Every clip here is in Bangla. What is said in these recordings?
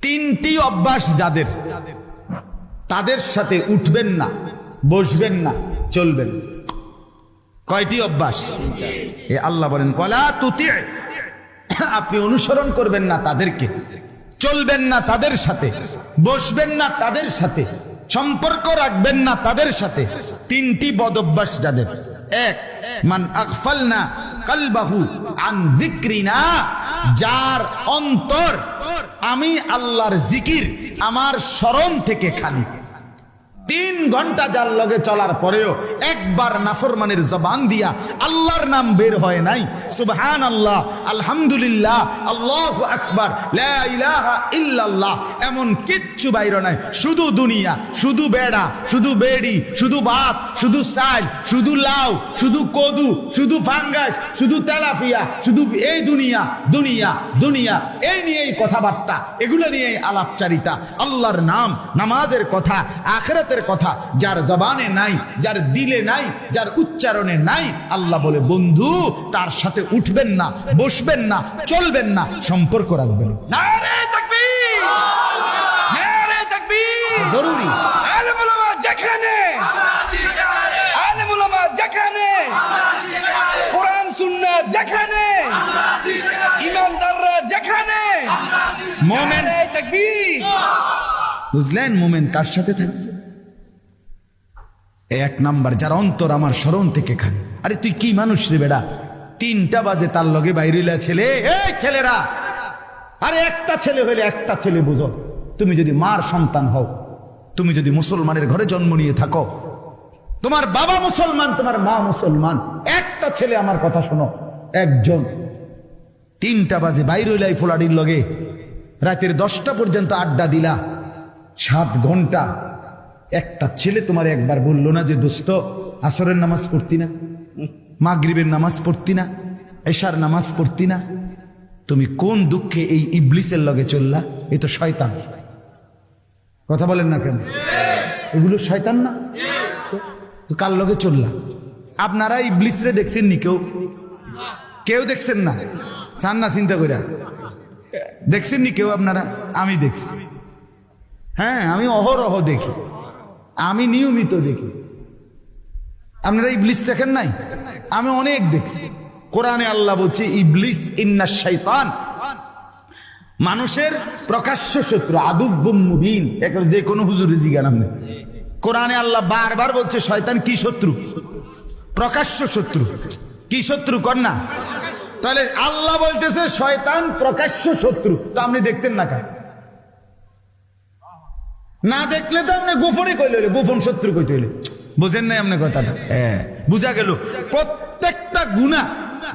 তিনটি অভ্যাস যাদের, তাদের সাথে উঠবেন না, বসবেন না, চলবেন। কয়টি অভ্যাস? এ আল্লাহ বলেন ওয়ালা তুতি, আপনি অনুসরণ করবেন না তাদেরকে, চলবেন না তাদের সাথে, বসবেন না তাদের সাথে, সম্পর্ক রাখবেন না তাদের সাথে। তিনটি বদ অভ্যাস যাদের। এক, মান আগফালনা কলবাহু আন যিকরিনা, যার অন্তর আমি আল্লাহর জিকির, আমার স্মরণ থেকে খালি। 3 ঘন্টা যার লগে চলার পরেও একবার নাফরমানের জবান দিয়া আল্লাহর নাম বের হয় নাই, সুবহানাল্লাহ, আলহামদুলিল্লাহ, আল্লাহু আকবার, লা ইলাহা ইল্লাল্লাহ, এমন কিচ্ছু বাইর নাই। শুধু দুনিয়া, শুধু বেড়া, শুধু বেড়ি, শুধু ভাত, শুধু চাল, শুধু লাউ, শুধু কদু, শুধু ফাঙ্গাস, শুধু তেলাপিয়া, শুধু এই দুনিয়া দুনিয়া দুনিয়া, এই নিয়েই কথাবার্তা, এগুলো নিয়েই আলাপচারিতা। আল্লাহর নাম, নামাজের কথা, আখিরাতের কথা যার জবানে নাই, যার দিলে নাই, যার উচ্চারণে নাই, আল্লাহ বলে বন্ধু তার সাথে উঠবেন না, বসবেন না, চলবেন না, সম্পর্ক রাখবেন। নারে তাকবীর, নারে তাকবীর। জরুরি। আলেম উলামা যেখানে, আলেম উলামা যেখানে, কোরআন সুন্নাহ যেখানে, ইমানদাররা যেখানে, মোমেন, নারে তাকবীর। বুঝলেন? মোমেন কার সাথে থাকবে? 1 নাম্বার, যার অন্তর আমার স্মরণ থেকে খান। আরে তুই কি মানুষ রে বেড়া? 3টা বাজে তার লগে বাইরিলা ছেলে, এই ছেলেরা, আরে একটা ছেলে হইলে একটা ছেলে বুঝো। তুমি যদি মার সন্তান হও, তুমি যদি মুসলমানের ঘরে জন্ম নিয়ে থাকো, তোমার বাবা মুসলমান, তোমার মা মুসলমান, একটা ছেলে, আমার কথা শোনো, একজন 3টা বাজে বাইরিলাই ফোলাডির লগে রাতের 10টা পর্যন্ত আড্ডা দিলা, 7 ঘন্টা। একটা ছেলে তোমার একবার বললো না যে দোস্ত আসরের নামাজ পড়তি না, মাগরিবের নামাজ পড়তি না, এশার নামাজ পড়তি না? তুমি কোন দুঃখে এই ইবলিসের লগে চললা? এ তো শয়তান। কথা বলেন না কেন? এগুলো শয়তান না? তো কার লগে চললা? আপনারা ইবলিসরে দেখছেন নি? কেউ দেখছেন না? চান না চিন্তা কইরা? দেখছেন নি কেউ আপনারা? আমি দেখছি। হ্যাঁ, আমি অহরহ দেখি, আমি নিয়মিত দেখি। আপনারা ইবলিস দেখেন নাই? আমি অনেক দেখছি। কোরআনে আল্লাহ বলছে ইবলিস ইন্নাশ শাইতান, মানুষের প্রকাশ্য শত্রু, আদুব্বুম মুবিন। এখন যে কোনো হুজুরে জিজ্ঞাসা আপনি, কোরআনে আল্লাহ বারবার বলছে শয়তান কি শত্রু? প্রকাশ্য শত্রু। কি শত্রু কর না? তাহলে আল্লাহ বলতেছে শয়তান প্রকাশ্য শত্রু, তো আপনি দেখতেন না কেন? না দেখলে তো আপনি গোপনে কইলে, গোপন শত্রু কইতে হইলে। বুঝেন নাই আপনি কথাটা? হ্যাঁ, বুঝা গেল। প্রত্যেকটা গুনাহ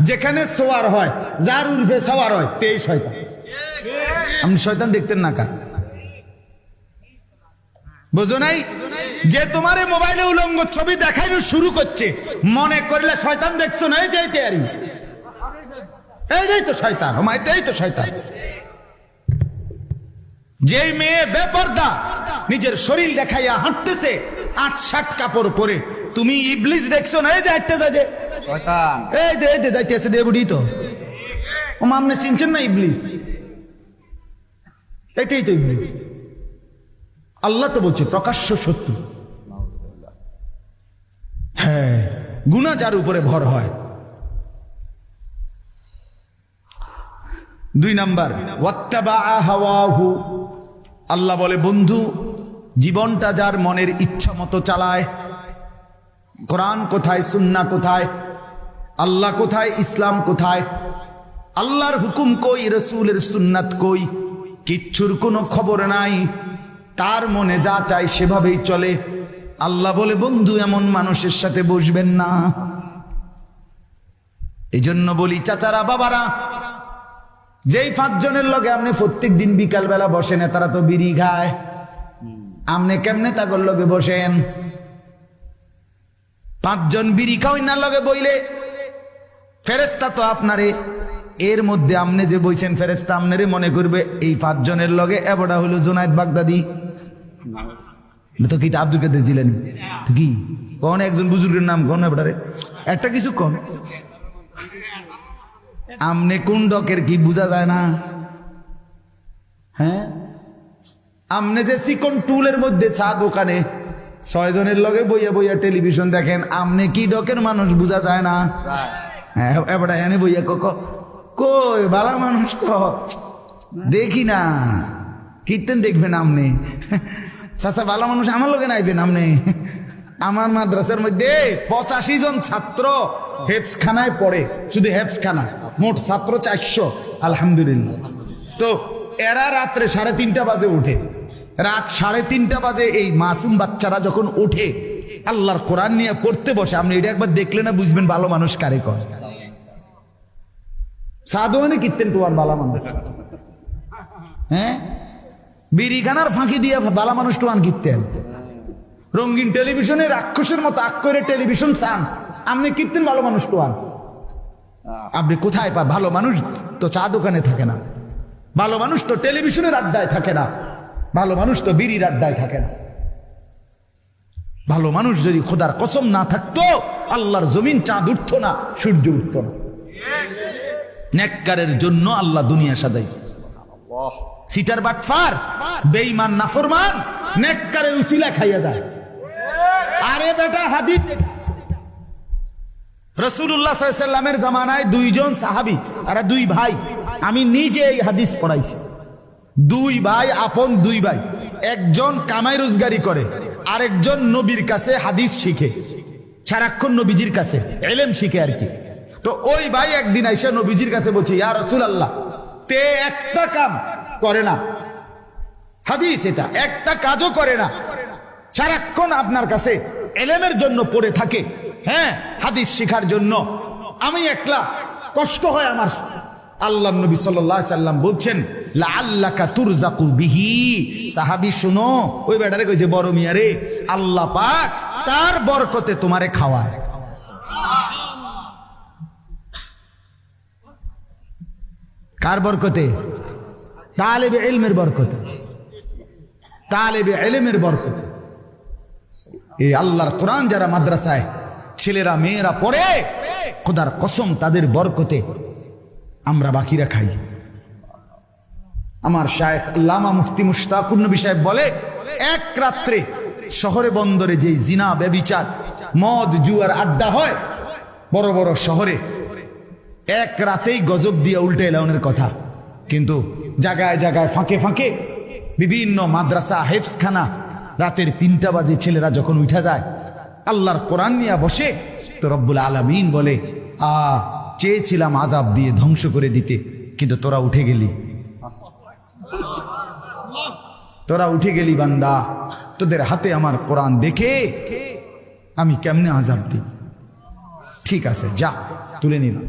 যেখানে সোয়ার হয়, যার উর্ফে সওয়ার হয়, তেই শয়তান। আপনি শয়তান দেখতেন না কেন? বুঝো নাই? যে তোমার মোবাইলে উলঙ্গ ছবি দেখাইনো শুরু করছে, মনে করলে শয়তান দেখছো না? এই যে তৈরি, এইটাই তো শয়তান। ও মাইতেই তো শয়তান। যে মেয়ে বেপরদা নিজের শরীর দেখাইয়া হাঁটতেছে 8-7 কাপড় পরে, তুমি ইবলিস দেখছো না? এই যে একটা যায়, শয়তান, এই যে যাইতেছে দেবুড়ি, তো ও মামনে চিনছেন না? ইবলিস, এটাই তো ইবলিস। আল্লাহ তো বলছে প্রকাশ্য শত্রু। হ্যাঁ, গুনাহ যার উপরে ভর হয়। 2 নাম্বার, ওয়াত্তাবাআ হাওয়াহু, আল্লাহ বলে বন্ধু জীবনটা যার মনের ইচ্ছা মতো চালায়। কোরআন কোথায়, সুন্নাহ কোথায়, আল্লাহ কোথায়, ইসলাম কোথায়, আল্লাহর হুকুম কই, রাসূলের সুন্নাত কই, কিচ্ছুর কোনো খবর নাই। তার মনে যা চায় সেভাবেই চলে। আল্লাহ বলে বন্ধু এমন মানুষের সাথে বসবেন না। এই জন্য বলি চাচারা, বাবারা, যেই 5 জনের লগে আপনি প্রত্যেক দিন বিকাল বেলা বসেন, তারা তো বিড়ি খায়, আপনি কেমনে তাগর লগে বসেন? 5 জন বিড়ি খাওয়াই না লগে বইলে ফেরেশতা তো আপনারে, এর মধ্যে আপনি যে বইছেন ফেরেশতা আপনারে মনে করবে এই 5 জনের লগে এবড়া হলো জুনায়েদ বাগদাদি, তো কি আব্দুল কাদের জিলানী, কি কোন একজন বুজুর্গের নাম কোন এবড়ারে, একটা কিছু কোন আমনে কোন ডকের কি বোঝা যায় না? হ্যাঁ, আমনে যে চিকন টুলের মধ্যে চা দোকানে 6 জনের লগে বইয়া বইয়া টেলিভিশন দেখেন, আমনে কি ডকের মানুষ বোঝা যায় না? হ্যাঁ, এবারে এনে বইয়া কই বালা মানুষ তো দেখি না, কীর্তন দেখবেন আমনে? চাচা বালা মানুষ আমার লগে নাইবেন আমনে? আমার মাদ্রাসার মধ্যে 85 জন ছাত্র হেফজখানায় পড়ে, শুধু হেফজখানা, মোট ছাত্র 400, আলহামদুলিল্লাহ। তো এরা রাত্রে 3:30 বাজে উঠে, রাত 3:30 বাজে এই মাসুম বাচ্চারা যখন উঠে আল্লাহর কোরআন নিয়ে পড়তে বসে, আপনি এটা একবার দেখলে না বুঝবেন ভালো মানুষ কারে কয়। সাধুয়ানে কীর্তেন টুয়ার বালা মানুষ, হ্যাঁ, বিড়িখানার ফাঁকি দিয়ে বালা মানুষ টুয়ান কীর্তেন। রঙিন টেলিভিশনে রাক্ষসের মতো আক করে টেলিভিশন চান, আপনি কীর্তেন ভালো মানুষ টুয়ান। আপনি কোথায় পা? ভালো মানুষ তো চা দোকানে থাকে না, ভালো মানুষ তো টেলিভিশনের আড্ডায় থাকে না, ভালো মানুষ তো বিড়ির আড্ডায় থাকে না। ভালো মানুষ যদি খোদার কসম না থাকতো আল্লাহর জমিন চাঁদ উঠতো না, সূর্য উঠতো না। নেককারের জন্য আল্লাহ দুনিয়া সাজাইছে। সিটার বাটফার বেঈমান নাফরমান নেককারের উসিলা খাইয়া যায়। আরে বেটা, হাদিস রাসূলুল্লাহ সাল্লাল্লাহু আলাইহি ওয়াসাল্লামের জামানায় 2 জন সাহাবী আর 2 ভাই, আমি নিজে এই হাদিস পড়াইছি। 2 ভাই, আপন 2 ভাই, একজন কামাই রোজগারি করে, আরেকজন নবীর কাছে হাদিস শিখে, সারাক্ষণ নবীজির কাছে ইলম শিখে আর কি। তো ওই ভাই একদিন আইসা নবীজির কাছে বলছে, ইয়া রাসূলুল্লাহ, তে একটা কাম করে না, হাদিস এটা একটা কাজও করে না, সারাক্ষণ আপনার কাছে ইলমের জন্য পড়ে থাকে, হ্যাঁ, হাদিস শিখার জন্য, আমি একলা কষ্ট হয় আমার। আল্লাহ নবী সাল্লাল্লাহু আলাইহি সাল্লাম বলছেন, লাআল্লাকা তুরজাকু বিহি। সাহাবী শুনো, ওই বেটারে কইছে, বড় মিয়া রে, আল্লাহ পাক তার বরকতে তোমারে খাওয়ায়। কার বরকতে? তালেবে ইলমের বরকতে, তালেবে ইলমের বরকতে। এই আল্লাহর কোরআন যারা মাদ্রাসায় ছেলেরা মেয়েরা পড়ে, খোদার কসম তাদের বরকতে আমরা বাকিরা খাই। আমার শায়েখ আল্লামা মুফতি মুশতাকুর নবী সাহেব বলে, এক রাত্রে শহরে বন্দরে যে জিনা ব্যভিচার মদ জুয়ার আড্ডা হয় বড় বড় শহরে, এক রাতেই গজব দিয়ে উল্টে এলাউনের কথা। কিন্তু জায়গায় জায়গায় ফাঁকে ফাঁকে বিভিন্ন মাদ্রাসা হেফজখানা রাতের 3টা বাজে ছেলেরা যখন উঠা যায় আল্লাহর কোরআন নিয়ে বসে, তো রব্বুল আলামিন বলে, চেয়েছিলাম আযাব দিয়ে ধ্বংস করে দিতে, কিন্তু তোরা উঠে গেলি, তোরা উঠে গেলি বান্দা, তোদের হাতে আমার কোরআন দেখে আমি কেমনে আযাব দিই। ঠিক আছে, যা তুলে নিলাম।